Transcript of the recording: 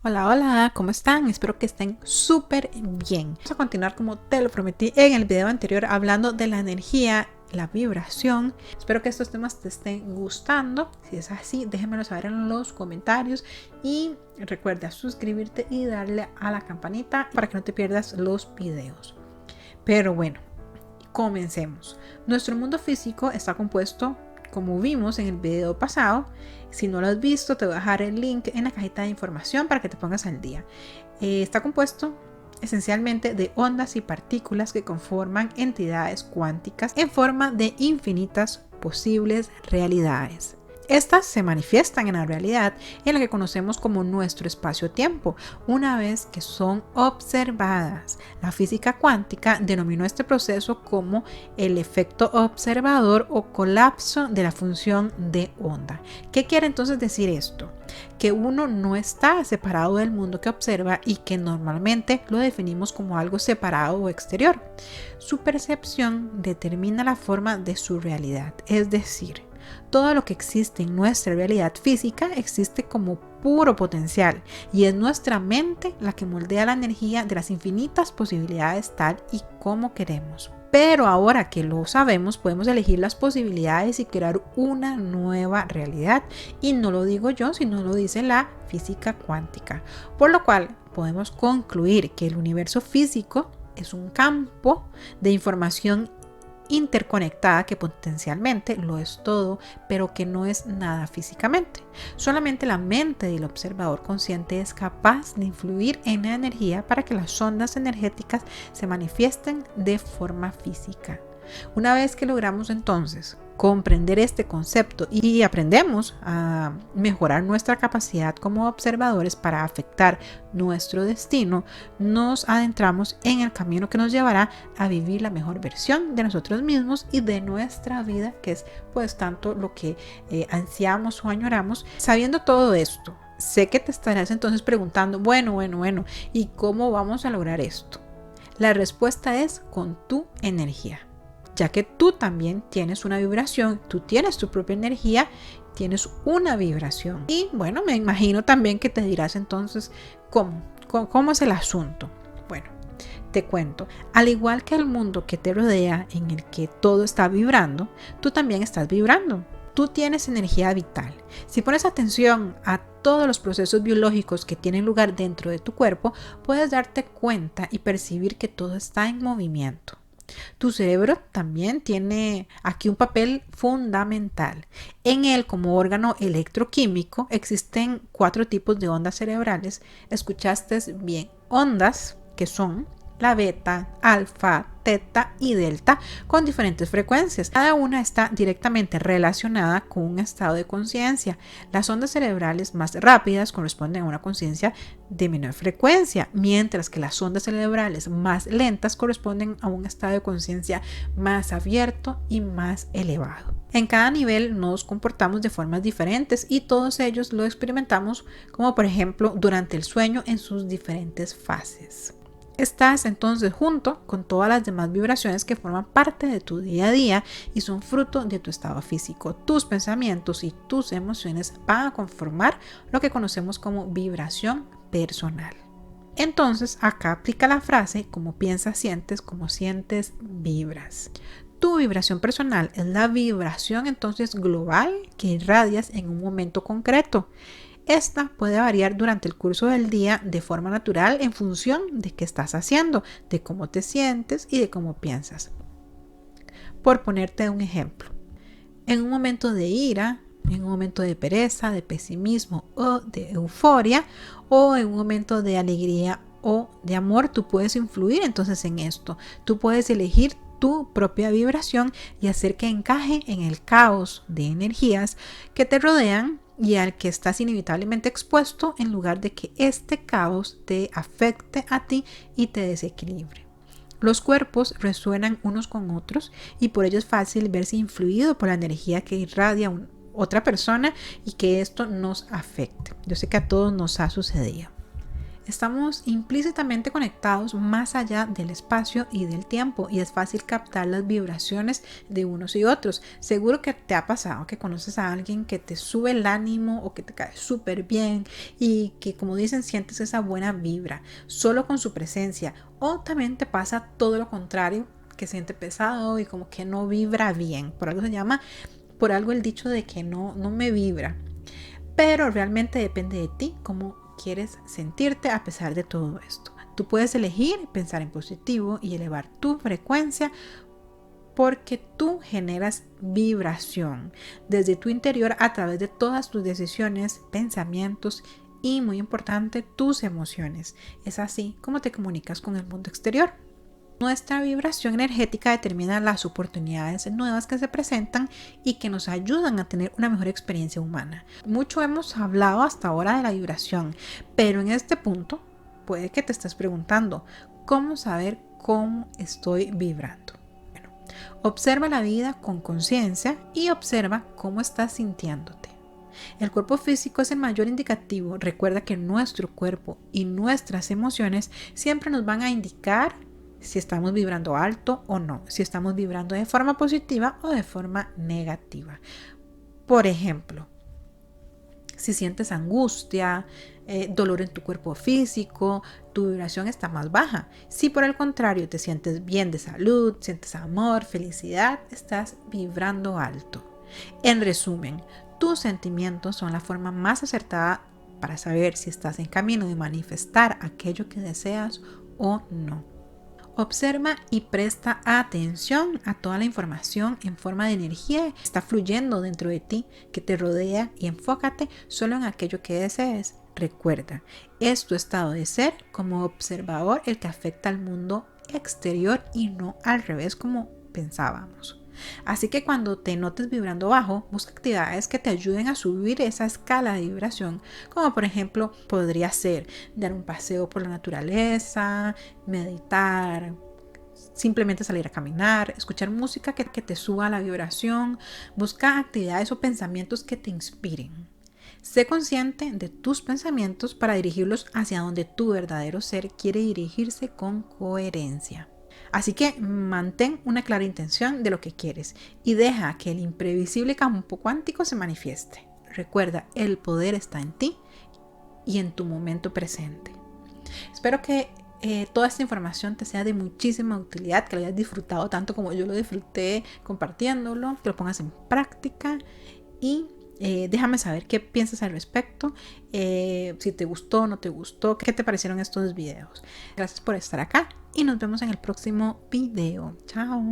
Hola, hola, ¿cómo están? Espero que estén súper bien. Vamos a continuar como te lo prometí en el video anterior hablando de la energía, la vibración. Espero que estos temas te estén gustando. Si es así, déjenmelo saber en los comentarios y recuerda suscribirte y darle a la campanita para que no te pierdas los videos. Pero bueno, comencemos. Nuestro mundo físico está compuesto, como vimos en el video pasado. Si no lo has visto, te voy a dejar el link en la cajita de información para que te pongas al día. Está compuesto esencialmente de ondas y partículas que conforman entidades cuánticas en forma de infinitas posibles realidades. Estas se manifiestan en la realidad en la que conocemos como nuestro espacio-tiempo, una vez que son observadas. La física cuántica denominó este proceso como el efecto observador o colapso de la función de onda. ¿Qué quiere entonces decir esto? Que uno no está separado del mundo que observa y que normalmente lo definimos como algo separado o exterior. Su percepción determina la forma de su realidad, es decir, todo lo que existe en nuestra realidad física existe como puro potencial y es nuestra mente la que moldea la energía de las infinitas posibilidades tal y como queremos. Pero ahora que lo sabemos, podemos elegir las posibilidades y crear una nueva realidad. Y no lo digo yo, sino lo dice la física cuántica. Por lo cual podemos concluir que el universo físico es un campo de información interconectada que potencialmente lo es todo, pero que no es nada físicamente. Solamente la mente del observador consciente es capaz de influir en la energía para que las ondas energéticas se manifiesten de forma física. Una vez que logramos entonces comprender este concepto y aprendemos a mejorar nuestra capacidad como observadores para afectar nuestro destino, nos adentramos en el camino que nos llevará a vivir la mejor versión de nosotros mismos y de nuestra vida, que es pues tanto lo que ansiamos o añoramos. Sabiendo todo esto, sé que te estarás entonces preguntando, bueno, ¿y cómo vamos a lograr esto? La respuesta es con tu energía. Ya que tú también tienes una vibración, tú tienes tu propia energía, tienes una vibración. Y bueno, me imagino también que te dirás entonces, ¿cómo es el asunto? Bueno, te cuento, al igual que el mundo que te rodea, en el que todo está vibrando, tú también estás vibrando. Tú tienes energía vital. Si pones atención a todos los procesos biológicos que tienen lugar dentro de tu cuerpo, puedes darte cuenta y percibir que todo está en movimiento. Tu cerebro también tiene aquí un papel fundamental. En él, como órgano electroquímico, existen 4 tipos de ondas cerebrales. Escuchaste bien, ondas que son la beta, alfa, teta y delta con diferentes frecuencias. Cada una está directamente relacionada con un estado de conciencia. Las ondas cerebrales más rápidas corresponden a una conciencia de menor frecuencia, mientras que las ondas cerebrales más lentas corresponden a un estado de conciencia más abierto y más elevado. En cada nivel nos comportamos de formas diferentes y todos ellos lo experimentamos, como por ejemplo durante el sueño en sus diferentes fases. Estás entonces junto con todas las demás vibraciones que forman parte de tu día a día y son fruto de tu estado físico. Tus pensamientos y tus emociones van a conformar lo que conocemos como vibración personal. Entonces acá aplica la frase: como piensas, sientes, como sientes, vibras. Tu vibración personal es la vibración entonces global que irradias en un momento concreto. Esta puede variar durante el curso del día de forma natural en función de qué estás haciendo, de cómo te sientes y de cómo piensas. Por ponerte un ejemplo, en un momento de ira, en un momento de pereza, de pesimismo o de euforia, o en un momento de alegría o de amor, tú puedes influir entonces en esto. Tú puedes elegir tu propia vibración y hacer que encaje en el caos de energías que te rodean y al que estás inevitablemente expuesto, en lugar de que este caos te afecte a ti y te desequilibre. Los cuerpos resuenan unos con otros y por ello es fácil verse influido por la energía que irradia otra persona y que esto nos afecte. Yo sé que a todos nos ha sucedido. Estamos implícitamente conectados más allá del espacio y del tiempo y es fácil captar las vibraciones de unos y otros. Seguro que te ha pasado que conoces a alguien que te sube el ánimo o que te cae súper bien y que, como dicen, sientes esa buena vibra solo con su presencia, o también te pasa todo lo contrario, que siente pesado y como que no vibra bien. Por algo se llama, por algo el dicho de que no me vibra. Pero realmente depende de ti cómo quieres sentirte a pesar de todo esto. Tú puedes elegir pensar en positivo y elevar tu frecuencia porque tú generas vibración desde tu interior a través de todas tus decisiones, pensamientos y, muy importante, tus emociones. Es así como te comunicas con el mundo exterior. Nuestra vibración energética determina las oportunidades nuevas que se presentan y que nos ayudan a tener una mejor experiencia humana. Mucho hemos hablado hasta ahora de la vibración, pero en este punto puede que te estés preguntando, ¿cómo saber cómo estoy vibrando? Bueno, observa la vida con conciencia y observa cómo estás sintiéndote. El cuerpo físico es el mayor indicativo. Recuerda que nuestro cuerpo y nuestras emociones siempre nos van a indicar si estamos vibrando alto o no, si estamos vibrando de forma positiva o de forma negativa. Por ejemplo, si sientes angustia, dolor en tu cuerpo físico, tu vibración está más baja. Si por el contrario te sientes bien de salud, sientes amor, felicidad, estás vibrando alto. En resumen, tus sentimientos son la forma más acertada para saber si estás en camino de manifestar aquello que deseas o no. Observa y presta atención a toda la información en forma de energía que está fluyendo dentro de ti, que te rodea, y enfócate solo en aquello que desees. Recuerda, es tu estado de ser como observador el que afecta al mundo exterior y no al revés como pensábamos. Así que cuando te notes vibrando bajo, busca actividades que te ayuden a subir esa escala de vibración, como por ejemplo podría ser dar un paseo por la naturaleza, meditar, simplemente salir a caminar, escuchar música que te suba la vibración. Busca actividades o pensamientos que te inspiren. Sé consciente de tus pensamientos para dirigirlos hacia donde tu verdadero ser quiere dirigirse con coherencia. Así que mantén una clara intención de lo que quieres y deja que el imprevisible campo cuántico se manifieste. Recuerda, el poder está en ti y en tu momento presente. Espero que toda esta información te sea de muchísima utilidad, que lo hayas disfrutado tanto como yo lo disfruté compartiéndolo, que lo pongas en práctica y déjame saber qué piensas al respecto, si te gustó o no te gustó, qué te parecieron estos videos. Gracias por estar acá y nos vemos en el próximo video. Chao.